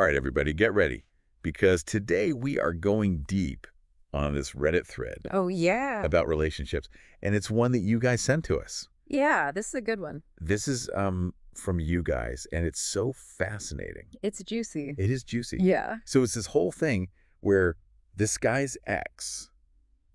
All right, everybody, get ready, because today we are going deep on this Reddit thread Oh, yeah. about relationships, and it's one that you guys sent to us. Yeah, this is a good one. This is from you guys, and it's so fascinating. It's juicy. It is juicy. Yeah. So it's this whole thing where this guy's ex,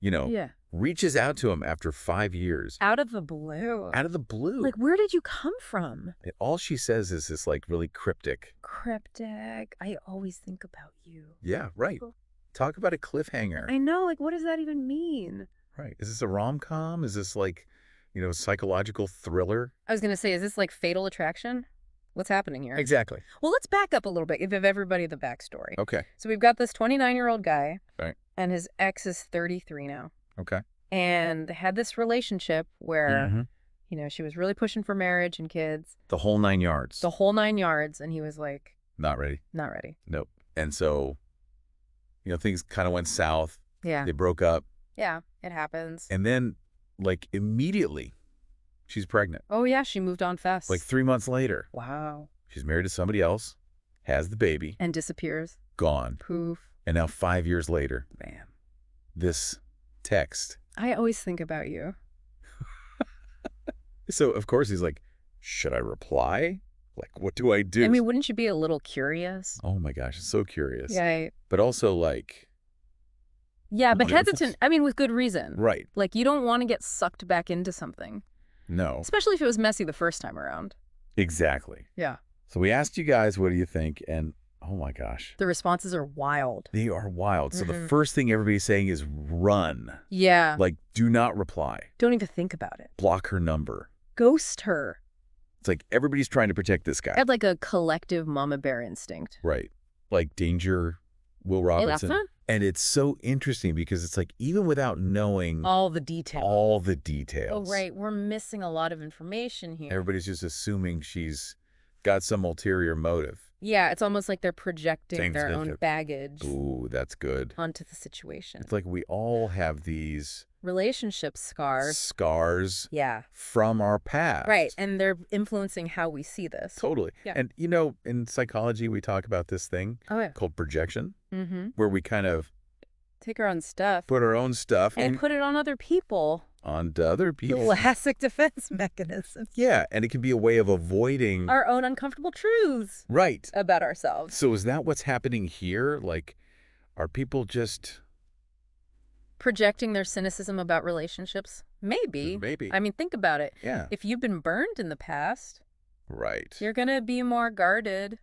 Yeah. reaches out to him after 5 years. Out of the blue. Out of the blue. Like, where did you come from? And all she says is this, like, really cryptic. Cryptic. I always think about you. Yeah, right. Talk about a cliffhanger. I know. Like, what does that even mean? Right. Is this a rom-com? Is this like, psychological thriller? I was going to say, is this like Fatal Attraction? What's happening here? Exactly. Well, let's back up a little bit. Give everybody the backstory. Okay. So we've got this 29-year-old guy. Right. And his ex is 33 now. Okay. And they had this relationship where, she was really pushing for marriage and kids. The whole 9 yards. The whole 9 yards. And he was like... Not ready. Not ready. Nope. And so, things kind of went south. Yeah. They broke up. Yeah, it happens. And then, like, immediately, she's pregnant. Oh, yeah, she moved on fast. Like 3 months later. Wow. She's married to somebody else, has the baby. And disappears. Gone. Poof. And now 5 years later. Bam. This text. I always think about you. So, of course, he's like, should I reply? Like, what do I do? I mean, wouldn't you be a little curious? Oh, my gosh. It's so curious. Yeah. But also, like... Yeah, but hesitant. I mean, with good reason. Right. Like, you don't want to get sucked back into something. No. Especially if it was messy the first time around. Exactly. Yeah. So we asked you guys, what do you think? And, oh, my gosh. The responses are wild. They are wild. So the first thing everybody's saying is run. Yeah. Like, do not reply. Don't even think about it. Block her number. Ghost her. It's like everybody's trying to protect this guy. I had like a collective mama bear instinct. Right. Like Danger, Will Robinson. Hey, and it's so interesting because it's like, even without knowing all the details. Oh, right. We're missing a lot of information here. Everybody's just assuming she's got some ulterior motive. Yeah, it's almost like they're projecting their own baggage. Ooh, that's good. Onto the situation. It's like we all have these... relationship scars. Scars. Yeah. From our past. Right, and they're influencing how we see this. Totally. Yeah. And, in psychology, we talk about this thing called projection, where we kind of... take our own stuff. Put our own stuff. And put it on other people. Onto other people. Classic defense mechanism. Yeah, and it can be a way of avoiding... our own uncomfortable truths. Right. About ourselves. So is that what's happening here? Like, are people just... projecting their cynicism about relationships? Maybe. Maybe. I mean, think about it. Yeah. If you've been burned in the past... right. you're going to be more guarded,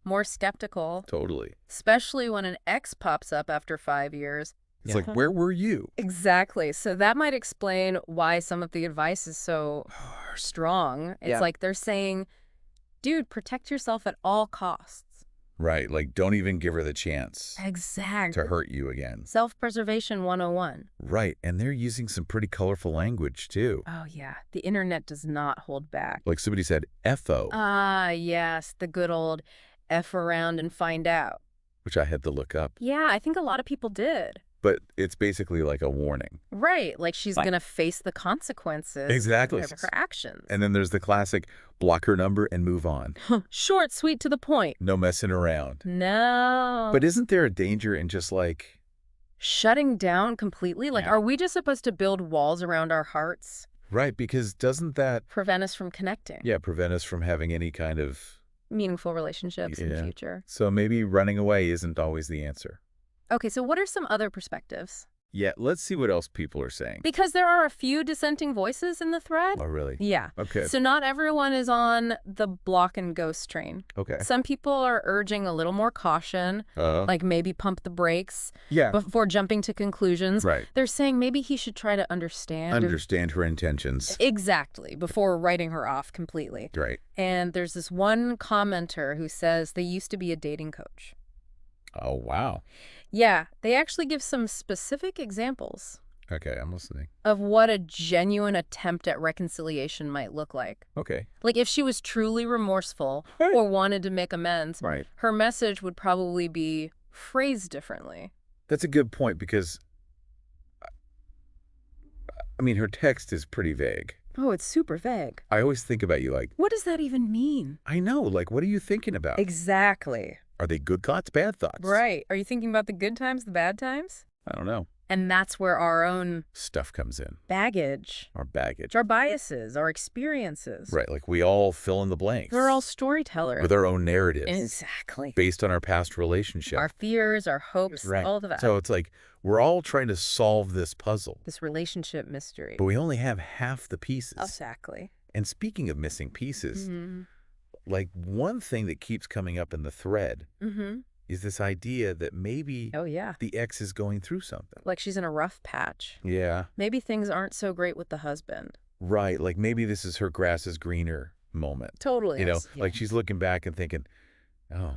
more skeptical. Totally. Especially when an ex pops up after 5 years. It's like, where were you? Exactly. So that might explain why some of the advice is so strong. It's like they're saying, dude, protect yourself at all costs. Right. Like, don't even give her the chance. Exactly. To hurt you again. Self-preservation 101. Right. And they're using some pretty colorful language, too. Oh, yeah. The internet does not hold back. Like somebody said, F-O. Ah, yes. The good old F around and find out. Which I had to look up. Yeah, I think a lot of people did. But it's basically like a warning. Right. Like she's going to face the consequences. Exactly. Of her actions. And then there's the classic block her number and move on. Short, sweet, to the point. No messing around. No. But isn't there a danger in just like... shutting down completely? Like, are we just supposed to build walls around our hearts? Right, because doesn't that... prevent us from connecting? Yeah, prevent us from having any kind of... meaningful relationships in the future. So maybe running away isn't always the answer. Okay, so what are some other perspectives? Yeah, let's see what else people are saying. Because there are a few dissenting voices in the thread. Oh, really? Yeah. Okay. So not everyone is on the block and ghost train. Okay. Some people are urging a little more caution, like maybe pump the brakes before jumping to conclusions. Right. They're saying maybe he should try to understand. Understand her intentions. Exactly, before writing her off completely. Right. And there's this one commenter who says they used to be a dating coach. Oh, wow. Yeah, they actually give some specific examples. Okay, I'm listening. Of what a genuine attempt at reconciliation might look like. Okay. Like if she was truly remorseful or wanted to make amends, her message would probably be phrased differently. That's a good point because, I mean, her text is pretty vague. Oh, it's super vague. I always think about you like... what does that even mean? I know. Like, what are you thinking about? Exactly. Are they good thoughts, bad thoughts? Right. Are you thinking about the good times, the bad times? I don't know. And that's where our own Stuff comes in. baggage, Our baggage. our biases, our experiences. Right, like we all fill in the blanks. We're all storytellers. With our own narratives. Exactly. Based on our past relationship. Our fears, our hopes, all of that. So it's like we're all trying to solve this puzzle. This relationship mystery. But we only have half the pieces. Exactly. And speaking of missing pieces, like one thing that keeps coming up in the thread is this idea that maybe the ex is going through something. Like she's in a rough patch. Yeah. Maybe things aren't so great with the husband. Right. Like maybe this is her grass is greener moment. Totally. You know, like she's looking back and thinking, oh,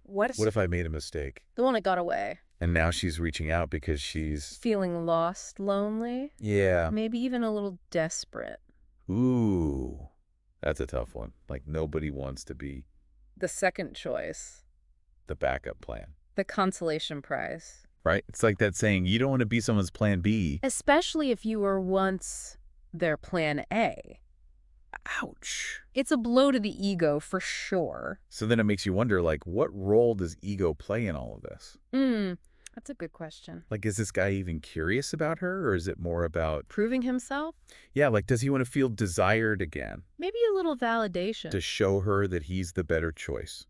what if I made a mistake? The one that got away. And now she's reaching out because she's feeling lost, lonely. Yeah. Maybe even a little desperate. Ooh, that's a tough one. Like nobody wants to be the second choice. The backup plan. The consolation prize. Right? It's like that saying, you don't want to be someone's plan B. Especially if you were once their plan A. Ouch. It's a blow to the ego for sure. So then it makes you wonder, like, what role does ego play in all of this? That's a good question. Like, is this guy even curious about her, or is it more about proving himself? Yeah, like, does he want to feel desired again? Maybe a little validation. To show her that he's the better choice.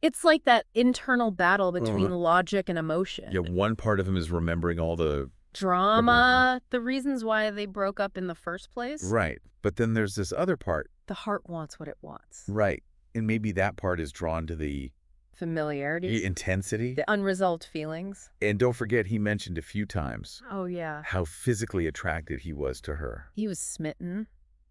It's like that internal battle between logic and emotion. Yeah, one part of him is remembering all the drama, the reasons why they broke up in the first place. Right. But then there's this other part. The heart wants what it wants. Right. And maybe that part is drawn to the familiarity, the intensity, the unresolved feelings. And don't forget, he mentioned a few times how physically attracted he was to her. He was smitten.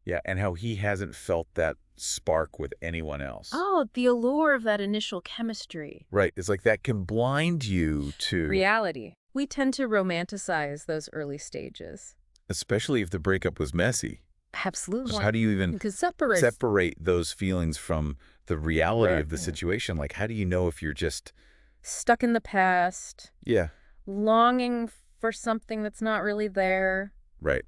Yeah, and how he hasn't felt that spark with anyone else. Oh, the allure of that initial chemistry. Right. It's like that can blind you to reality. We tend to romanticize those early stages. Especially if the breakup was messy. Absolutely. How do you even separate those feelings from the reality of the situation? Like, how do you know if you're just stuck in the past? Yeah. Longing for something that's not really there. Right.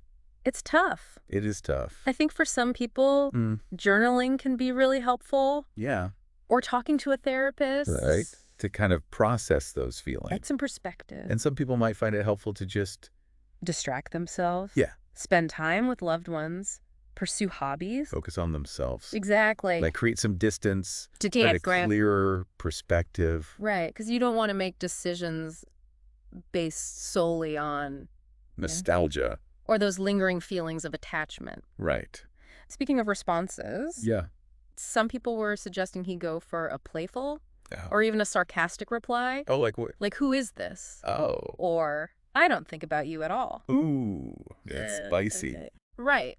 It's tough. It is tough. I think for some people, journaling can be really helpful. Yeah. Or talking to a therapist. Right. To kind of process those feelings. Get some perspective. And some people might find it helpful to just distract themselves. Yeah. Spend time with loved ones. Pursue hobbies. Focus on themselves. Exactly. Like create some distance. To get a clearer perspective. Right. Because you don't want to make decisions based solely on nostalgia. Or those lingering feelings of attachment. Right. Speaking of responses. Yeah. Some people were suggesting he go for a playful or even a sarcastic reply. Oh, like what? Like, who is this? Oh. Or, I don't think about you at all. Ooh, that's spicy. Okay. Right.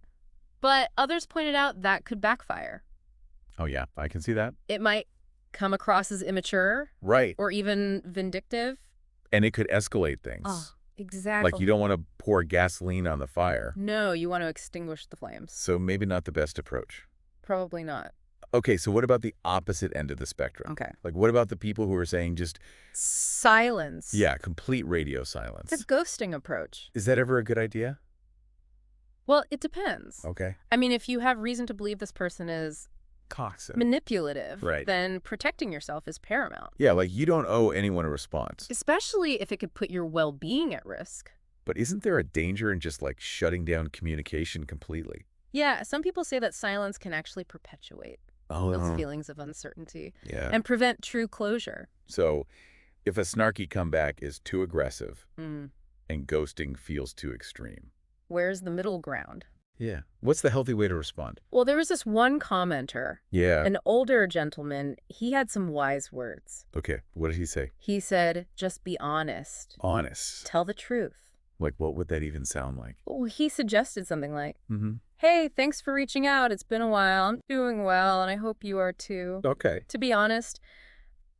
But others pointed out that could backfire. Oh, yeah. I can see that. It might come across as immature. Right. Or even vindictive. And it could escalate things. Oh, exactly. Like you don't want to pour gasoline on the fire. No, you want to extinguish the flames. So maybe not the best approach. Probably not. Okay, so what about the opposite end of the spectrum? Okay. Like what about the people who are saying just silence? Yeah, complete radio silence. It's a ghosting approach. Is that ever a good idea? Well, it depends. Okay. I mean, if you have reason to believe this person is toxic, manipulative, right, then protecting yourself is paramount. Yeah, like you don't owe anyone a response. Especially if it could put your well-being at risk. But isn't there a danger in just like shutting down communication completely? Yeah, some people say that silence can actually perpetuate those feelings of uncertainty and prevent true closure. So if a snarky comeback is too aggressive and ghosting feels too extreme, where's the middle ground? Yeah. What's the healthy way to respond? Well, there was this one commenter. Yeah. An older gentleman. He had some wise words. Okay. What did he say? He said, just be honest. Honest. Tell the truth. Like, what would that even sound like? Well, he suggested something like, hey, thanks for reaching out. It's been a while. I'm doing well, and I hope you are too. Okay. To be honest,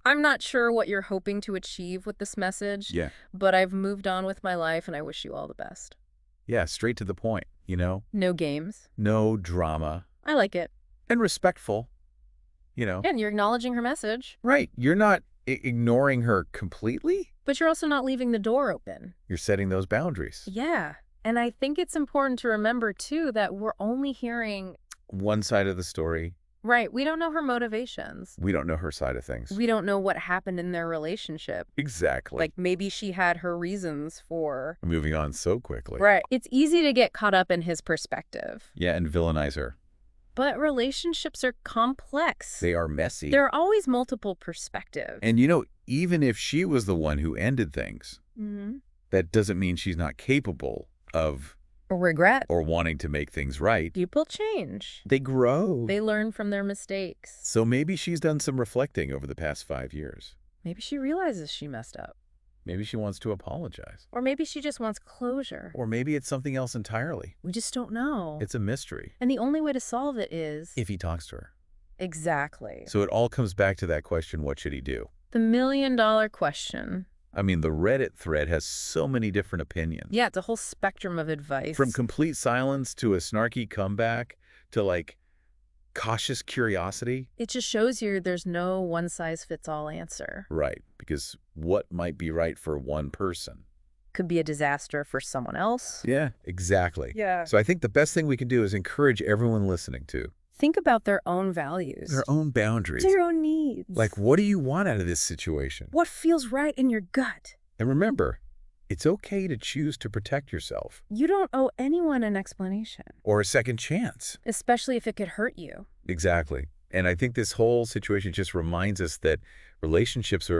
I'm not sure what you're hoping to achieve with this message. Yeah. But I've moved on with my life, and I wish you all the best. Yeah, straight to the point, you know? No games. No drama. I like it. And respectful, you know? And you're acknowledging her message. Right. You're not ignoring her completely. But you're also not leaving the door open. You're setting those boundaries. Yeah. And I think it's important to remember, too, that we're only hearing one side of the story. Right. We don't know her motivations. We don't know her side of things. We don't know what happened in their relationship. Exactly. Like, maybe she had her reasons for moving on so quickly. Right. It's easy to get caught up in his perspective. Yeah, and villainize her. But relationships are complex. They are messy. There are always multiple perspectives. And even if she was the one who ended things, that doesn't mean she's not capable of regret or wanting to make things right. People change. They grow. They learn from their mistakes. So maybe she's done some reflecting over the past 5 years. Maybe she realizes she messed up. Maybe she wants to apologize. Or maybe she just wants closure. Or maybe it's something else entirely. We just don't know. It's a mystery. And the only way to solve it is if he talks to her. Exactly. So it all comes back to that question, what should he do? The $1,000,000 question. I mean, the Reddit thread has so many different opinions. Yeah, it's a whole spectrum of advice. From complete silence to a snarky comeback to, like, cautious curiosity. It just shows you there's no one-size-fits-all answer. Right, because what might be right for one person could be a disaster for someone else. Yeah, exactly. Yeah. So I think the best thing we can do is encourage everyone listening to think about their own values. their own boundaries. Their own needs. Like, what do you want out of this situation? What feels right in your gut? And remember, it's okay to choose to protect yourself. You don't owe anyone an explanation. Or a second chance. Especially if it could hurt you. Exactly. And I think this whole situation just reminds us that relationships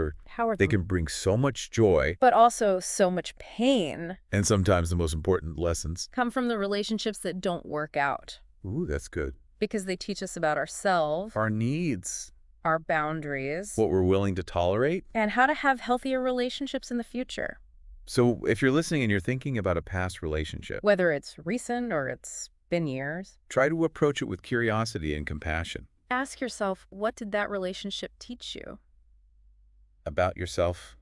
they can bring so much joy. But also so much pain. And sometimes the most important lessons come from the relationships that don't work out. Ooh, that's good. Because they teach us about ourselves. Our needs. Our boundaries. What we're willing to tolerate. And how to have healthier relationships in the future. So if you're listening and you're thinking about a past relationship, whether it's recent or it's been years, try to approach it with curiosity and compassion. Ask yourself, what did that relationship teach you? About yourself,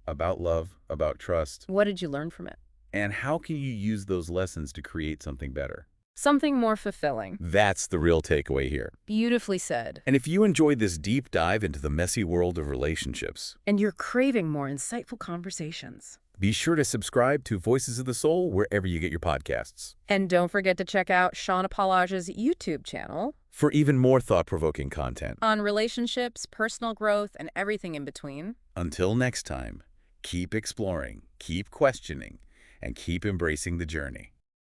about love, about trust. What did you learn from it? And how can you use those lessons to create something better? Something more fulfilling. That's the real takeaway here. Beautifully said. And if you enjoyed this deep dive into the messy world of relationships, and you're craving more insightful conversations, be sure to subscribe to Voices of the Soul wherever you get your podcasts. And don't forget to check out Shauna Palage's YouTube channel for even more thought-provoking content on relationships, personal growth, and everything in between. Until next time, keep exploring, keep questioning, and keep embracing the journey.